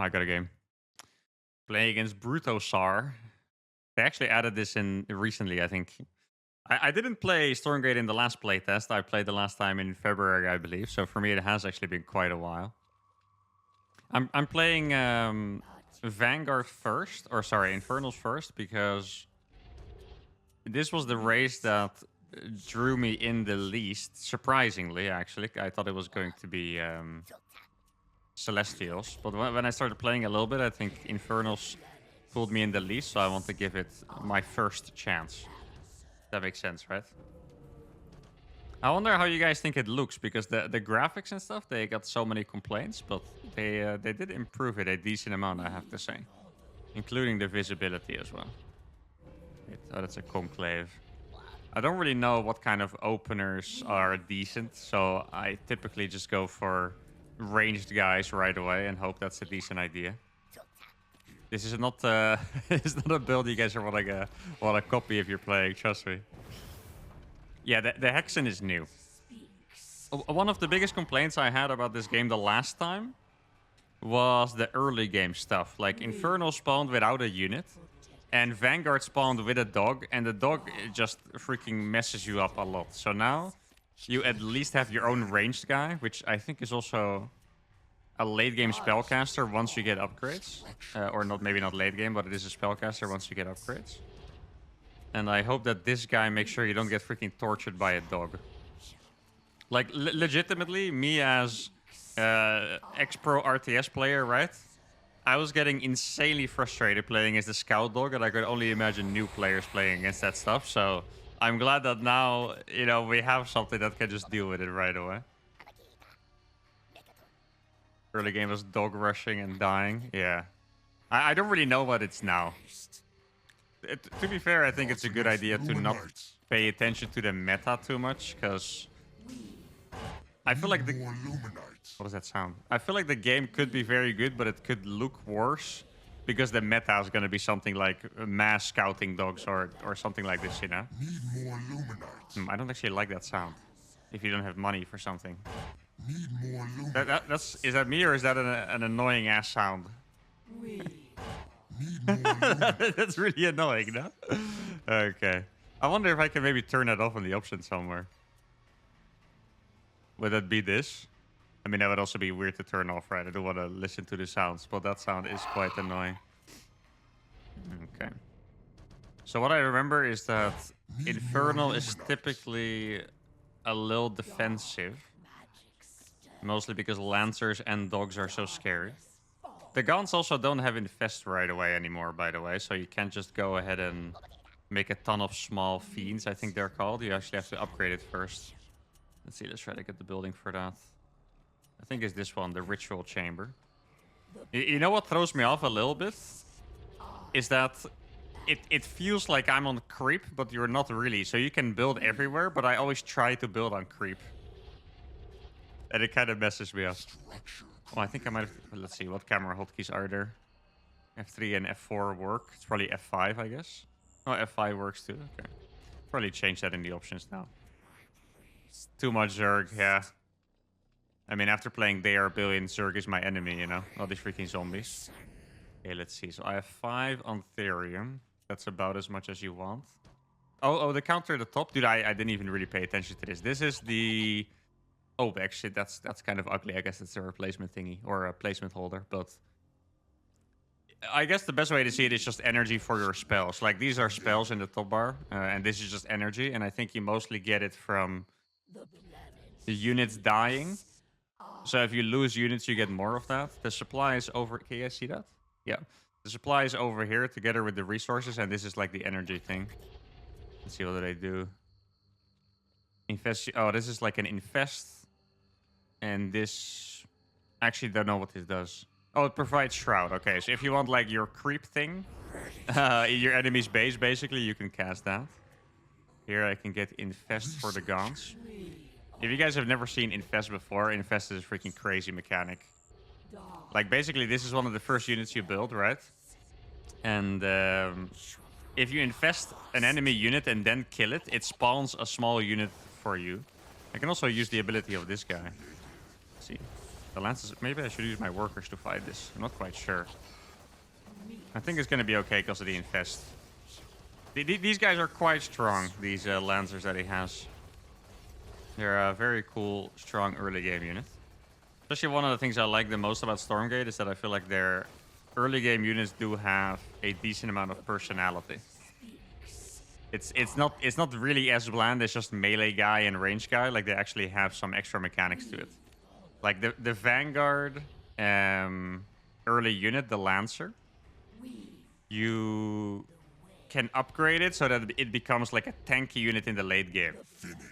I got a game. Playing against Brutosar. They actually added this in recently, I think. I didn't play Stormgate in the last playtest. I played the last time in February, I believe. So for me, it has actually been quite a while. I'm playing Vanguard first, or sorry, Infernals first, because this was the race that drew me in the least. Surprisingly, actually, I thought it was going to be Celestials, but when I started playing a little bit, I think Infernals pulled me in the least, so I want to give it my first chance. That makes sense, right? I wonder how you guys think it looks, because the graphics and stuff, they got so many complaints, but they did improve it a decent amount, I have to say, including the visibility as well. Wait, oh, that's a conclave. I don't really know what kind of openers are decent, so I typically just go for ranged guys right away and hope that's a decent idea. This is not it's not a build you guys are want to copy if you're playing, trust me. Yeah, the Hexen is new. One of the biggest complaints I had about this game the last time was the early game stuff. Like Infernal spawned without a unit, and Vanguard spawned with a dog, and the dog just freaking messes you up a lot. So now you at least have your own ranged guy, which I think is also a late game spellcaster once you get upgrades. Or not, maybe not late game, but it is a spellcaster once you get upgrades. And I hope that this guy makes sure you don't get freaking tortured by a dog. Like, legitimately, me as ex-pro RTS player, right? I was getting insanely frustrated playing as the scout dog, and I could only imagine new players playing against that stuff. So I'm glad that now, you know, we have something that can just deal with it right away. Early game was dog rushing and dying. Yeah. I don't really know what it's now. To be fair, I think it's a good idea to not pay attention to the meta too much, because I feel like what does that sound? I feel like the game could be very good, but it could look worse because the meta is going to be something like mass scouting dogs or something like this, you know? Need more Luminites. I don't actually like that sound. If you don't have money for something. Need more Luminites. Is that me, or is that an annoying ass sound? Need more Luminites. That's really annoying, no? Okay. I wonder if I can maybe turn that off in the options somewhere. Would that be this? I mean, that would also be weird to turn off, right? I don't want to listen to the sounds, but that sound is quite annoying. Okay. So what I remember is that Infernal is typically a little defensive. Mostly because Lancers and dogs are so scary. The Gaunt's also don't have Infest right away anymore, by the way. So you can't just go ahead and make a ton of small fiends, I think they're called. You actually have to upgrade it first. Let's see, let's try to get the building for that. I think it's this one, the Ritual Chamber. You know what throws me off a little bit? Is that it feels like I'm on creep, but you're not really. So you can build everywhere, but I always try to build on creep. And it kind of messes me up. Oh, I think I might have... Let's see, what camera hotkeys are there? F3 and F4 work. It's probably F5, I guess. Oh, F5 works too. Okay. Probably change that in the options now. Too much Zerg, yeah. I mean, after playing They Are Billion, Zerg is my enemy, you know? All these freaking zombies. Okay, let's see. So I have 5 on Therium. That's about as much as you want. Oh, the counter at the top? Dude, I didn't even really pay attention to this. This is the... Oh, actually, that's kind of ugly. I guess it's a replacement thingy or a placement holder. But I guess the best way to see it is just energy for your spells. Like, these are spells in the top bar, and this is just energy. And I think you mostly get it from the units dying. So if you lose units, you get more of that. The supply is over... Can you guys see that? Yeah. The supply is over here together with the resources, and this is like the energy thing. Let's see, what do they do? Infest... Oh, this is like an infest. And this... Actually, don't know what this does. Oh, it provides Shroud. Okay, so if you want, like, your creep thing... in your enemy's base, basically, you can cast that. Here I can get Infest for the Gaunts. If you guys have never seen Infest before, Infest is a freaking crazy mechanic. Like, basically, this is one of the first units you build, right? And if you infest an enemy unit and then kill it, it spawns a small unit for you. I can also use the ability of this guy. Let's see. The lances. Maybe I should use my workers to fight this. I'm not quite sure. I think it's gonna be okay because of the infest. These guys are quite strong. These lancers that he has. They're a very cool, strong early game unit. Especially one of the things I like the most about Stormgate is that I feel like their early game units do have a decent amount of personality. It's not really as bland as just melee guy and range guy. Like they actually have some extra mechanics to it. Like the Vanguard early unit, the Lancer, you can upgrade it so that it becomes like a tanky unit in the late game.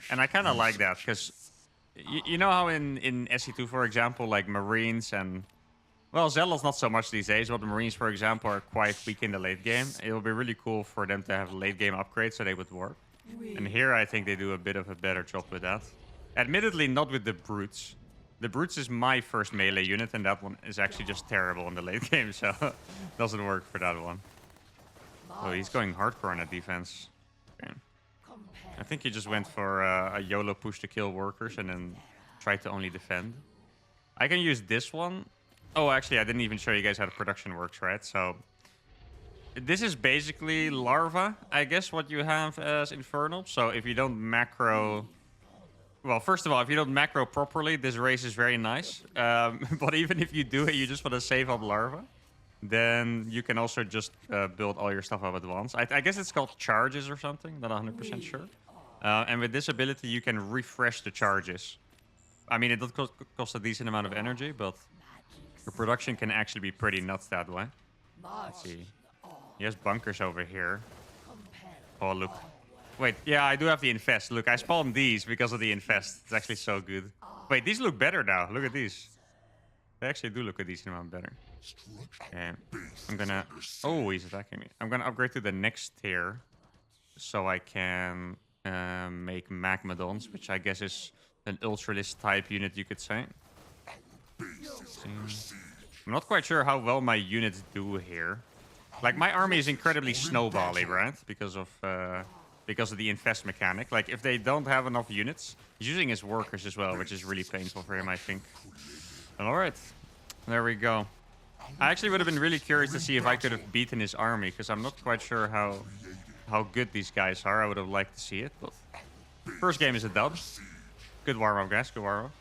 And I kind of like that because you know how in SE2, for example, like Marines and... Well, Zealots not so much these days, but the Marines, for example, are quite weak in the late game. It would be really cool for them to have late game upgrades so they would work. And here I think they do a bit of a better job with that. Admittedly, not with the Brutes. The Brutes is my first melee unit, and that one is actually just terrible in the late game, so doesn't work for that one. Oh, he's going hardcore on that defense. Okay. I think he just went for a YOLO push to kill workers and then tried to only defend. I can use this one. Oh, actually, I didn't even show you guys how the production works, right? So this is basically larva, I guess, what you have as Infernal. So if you don't macro... Well, first of all, if you don't macro properly, this race is very nice. But even if you do it, you just want to save up larva, then you can also just build all your stuff up at once. I guess it's called charges or something, not 100% sure. And with this ability, you can refresh the charges. I mean, it does cost a decent amount of energy, but the production can actually be pretty nuts that way. Let's see. He has bunkers over here. Oh, look. Wait, yeah, I do have the infest. Look, I spawned these because of the infest. It's actually so good. Wait, these look better now. Look at these. They actually do look a decent amount better. Okay. I'm gonna... Oh, he's attacking me. I'm gonna upgrade to the next tier so I can make Magmadons, which I guess is an Ultralist type unit, you could say. I'm not quite sure how well my units do here. Like, my army is incredibly snowbally, right? Because of the infest mechanic. Like, if they don't have enough units, he's using his workers as well, which is really painful for him, I think. Alright. There we go. I actually would have been really curious to see if I could have beaten his army, because I'm not quite sure how good these guys are. I would have liked to see it, but... First game is a dub. Good warm-up, guys. Good warm-up.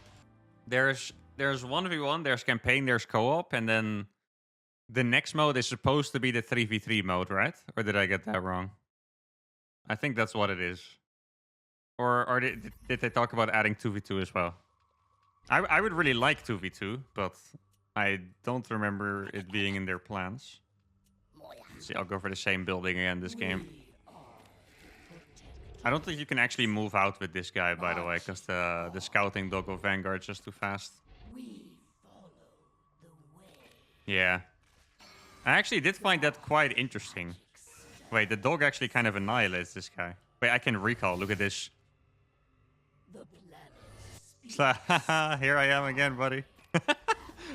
There's 1v1, there's campaign, there's co-op, and then the next mode is supposed to be the 3v3 mode, right? Or did I get that wrong? I think that's what it is. Or did they talk about adding 2v2 as well? I would really like 2v2, but I don't remember it being in their plans. Let's see, I'll go for the same building again this game. I don't think you can actually move out with this guy, by the way, because the scouting dog of Vanguard is just too fast. Yeah. I actually did find that quite interesting. Wait, the dog actually kind of annihilates this guy. Wait, I can recall. Look at this. Here I am again, buddy.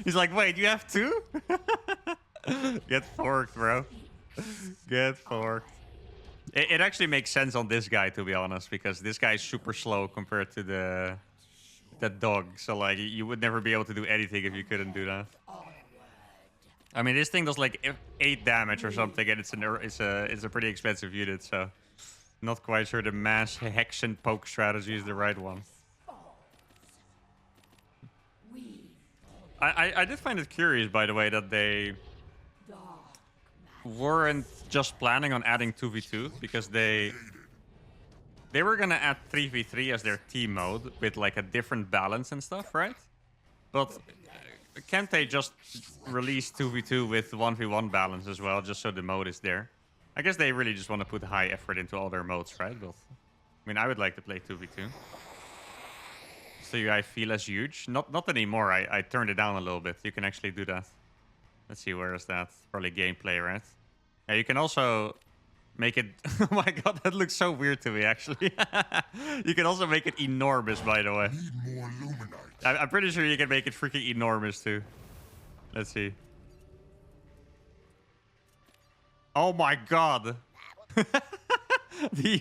He's like, wait, you have two? Get forked, bro. Get forked. It actually makes sense on this guy, to be honest, because this guy is super slow compared to that dog. So, like, you would never be able to do anything if you couldn't do that. I mean, this thing does like 8 damage or something, and it's a pretty expensive unit, so not quite sure the mass hex and poke strategy is the right one. I did find it curious, by the way, that they weren't just planning on adding 2v2, because they were gonna add 3v3 as their team mode with like a different balance and stuff, right? But can't they just release 2v2 with 1v1 balance as well, just so the mode is there? I guess they really just want to put high effort into all their modes, right? But I mean, I would like to play 2v2. So I feel as huge. Not anymore. I turned it down a little bit. You can actually do that. Let's see, where is that? Probably gameplay, right? Yeah, you can also make it... Oh my god, that looks so weird to me, actually. You can also make it enormous, by the way. I'm pretty sure you can make it freaking enormous, too. Let's see. Oh my god. The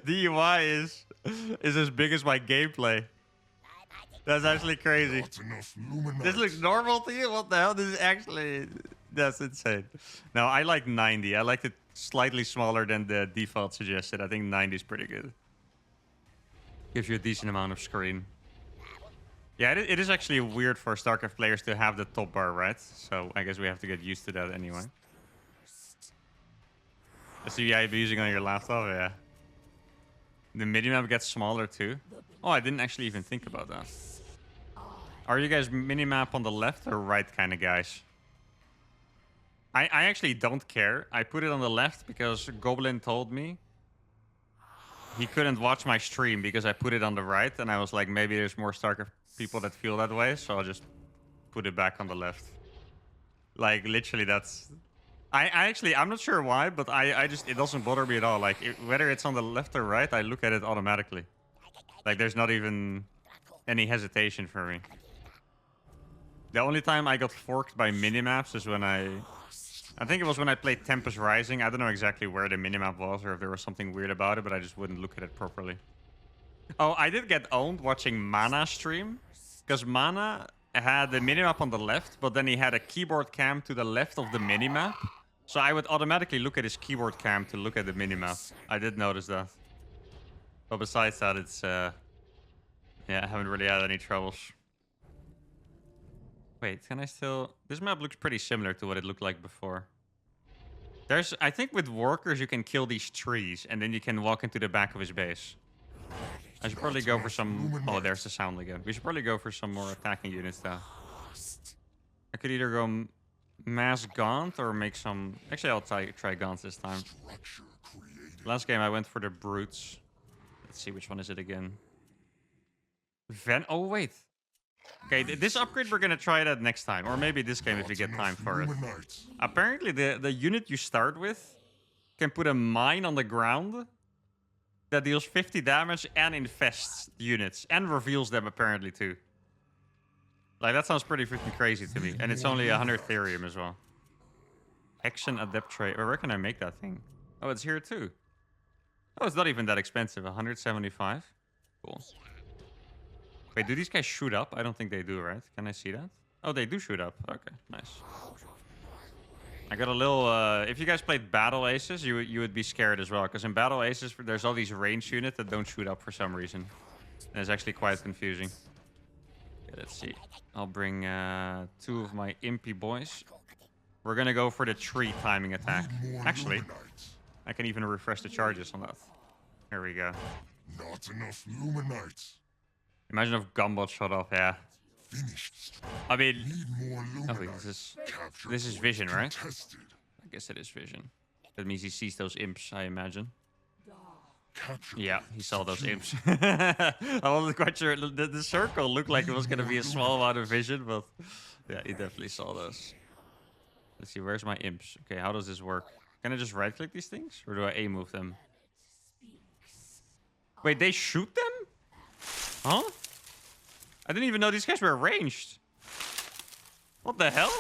UI is as big as my gameplay. That's actually crazy. Not enough luminite. This looks normal to you? What the hell? This is actually... That's insane. No, I like 90. I like it slightly smaller than the default suggested. I think 90 is pretty good. Gives you a decent amount of screen. Yeah, it is actually weird for StarCraft players to have the top bar, right? So I guess we have to get used to that anyway. The CVI using on your laptop, yeah. The minimap gets smaller too. Oh, I didn't actually even think about that. Are you guys minimap on the left or right kind of guys? I actually don't care. I put it on the left because Goblin told me he couldn't watch my stream because I put it on the right. And I was like, maybe there's more StarCraft people that feel that way. So I'll just put it back on the left. Like, literally, that's... I'm not sure why, but I just... It doesn't bother me at all. Like, whether it's on the left or right, I look at it automatically. Like, there's not even any hesitation for me. The only time I got forked by minimaps is when I think it was when I played Tempest Rising. I don't know exactly where the minimap was or if there was something weird about it, but I just wouldn't look at it properly. Oh, I did get owned watching Mana stream. Because Mana had the minimap on the left, but then he had a keyboard cam to the left of the minimap. So I would automatically look at his keyboard cam to look at the minimap. I did notice that. But besides that, it's... yeah, I haven't really had any troubles. Wait, can I still... This map looks pretty similar to what it looked like before. There's... I think with workers you can kill these trees and then you can walk into the back of his base. I should probably go for some... Oh, there's the sound again. We should probably go for some more attacking units though. I could either go mass Gaunt or make some... Actually, I'll try Gaunt this time. Last game I went for the Brutes. Let's see, which one is it again? Oh, wait. Okay, this upgrade, we're going to try that next time. Or maybe this game if we get time for it. Apparently, the unit you start with can put a mine on the ground that deals 50 damage and infests units. And reveals them, apparently, too. Like, that sounds pretty freaking crazy to me. And it's only 100 Therium as well. Hexen Adept Tray. Where can I make that thing? Oh, it's here, too. Oh, it's not even that expensive. 175. Cool. Wait, do these guys shoot up? I don't think they do, right? Can I see that? Oh, they do shoot up. Okay, nice. I got a little... if you guys played Battle Aces, you would be scared as well. Because in Battle Aces, there's all these ranged units that don't shoot up for some reason. And it's actually quite confusing. Okay, let's see. I'll bring 2 of my Impy boys. We're going to go for the tree timing attack. Actually, I can even refresh the charges on that. Here we go. Not enough luminites. Imagine if Gumbot shot off, yeah. Finished. I mean... Need more Oh, wait, luminite. this is vision, right? Contested. I guess it is vision. That means he sees those imps, I imagine. Capture Yeah, he saw those imps. I wasn't quite sure. The circle looked like it was going to be a small amount of vision, but... Yeah, he definitely saw those. Let's see, where's my imps? Okay, how does this work? Can I just right-click these things? Or do I A-move them? Wait, they shoot them? Huh? I didn't even know these guys were ranged. What the hell?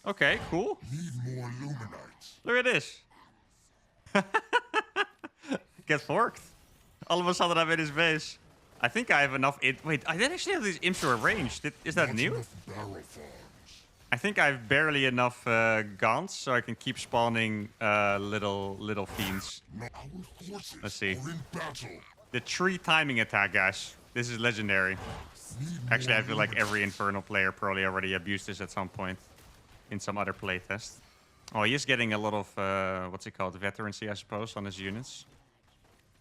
Okay, cool. Need more luminites. Look at this. Get forked. All of a sudden I'm in his base. I think I have enough... Wait, I didn't actually have these imps who are ranged. Is that Not new? enough barrel farms. I think I have barely enough Gaunts, so I can keep spawning little fiends. Our forces Let's see. are in battle. The tree timing attack, guys. This is legendary. Need Actually, I more feel like luminite. every Infernal player probably already abused this at some point in some other playtest. Oh, he is getting a lot of, what's it called, veterancy, I suppose, on his units.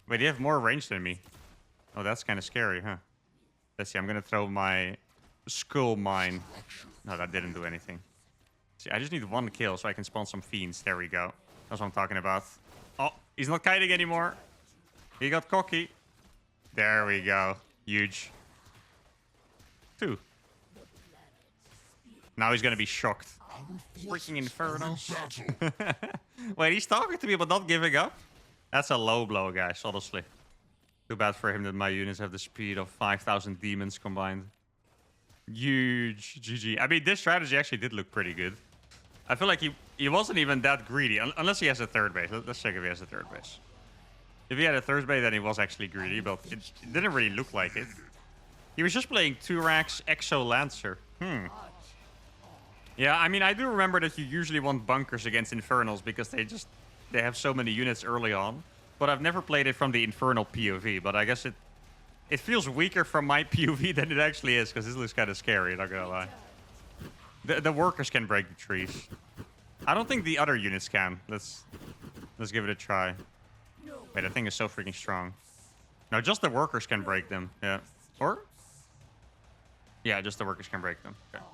Wait, you have more range than me. Oh, that's kind of scary, huh? Let's see, I'm going to throw my skull mine. No, that didn't do anything. See, I just need 1 kill so I can spawn some fiends. There we go. That's what I'm talking about. Oh, he's not kiting anymore. He got cocky. There we go. Huge. 2. Now he's gonna be shocked. Freaking Infernals. Wait, he's talking to me but not giving up? That's a low blow, guys, honestly. Too bad for him that my units have the speed of 5,000 demons combined. Huge. GG. I mean, this strategy actually did look pretty good. I feel like he wasn't even that greedy. Unless he has a third base. Let's check if he has a third base. If he had a third base, then he was actually greedy, but it didn't really look like it. He was just playing 2-racks Exo Lancer. Yeah, I mean, I do remember that you usually want bunkers against Infernals because they have so many units early on. But I've never played it from the Infernal POV. But I guess it feels weaker from my POV than it actually is, because this looks kind of scary, not gonna lie. The workers can break the trees. I don't think the other units can. Let's give it a try. Wait, that thing is so freaking strong. No, just the workers can break them. Yeah. Or? Yeah, just the workers can break them. Okay.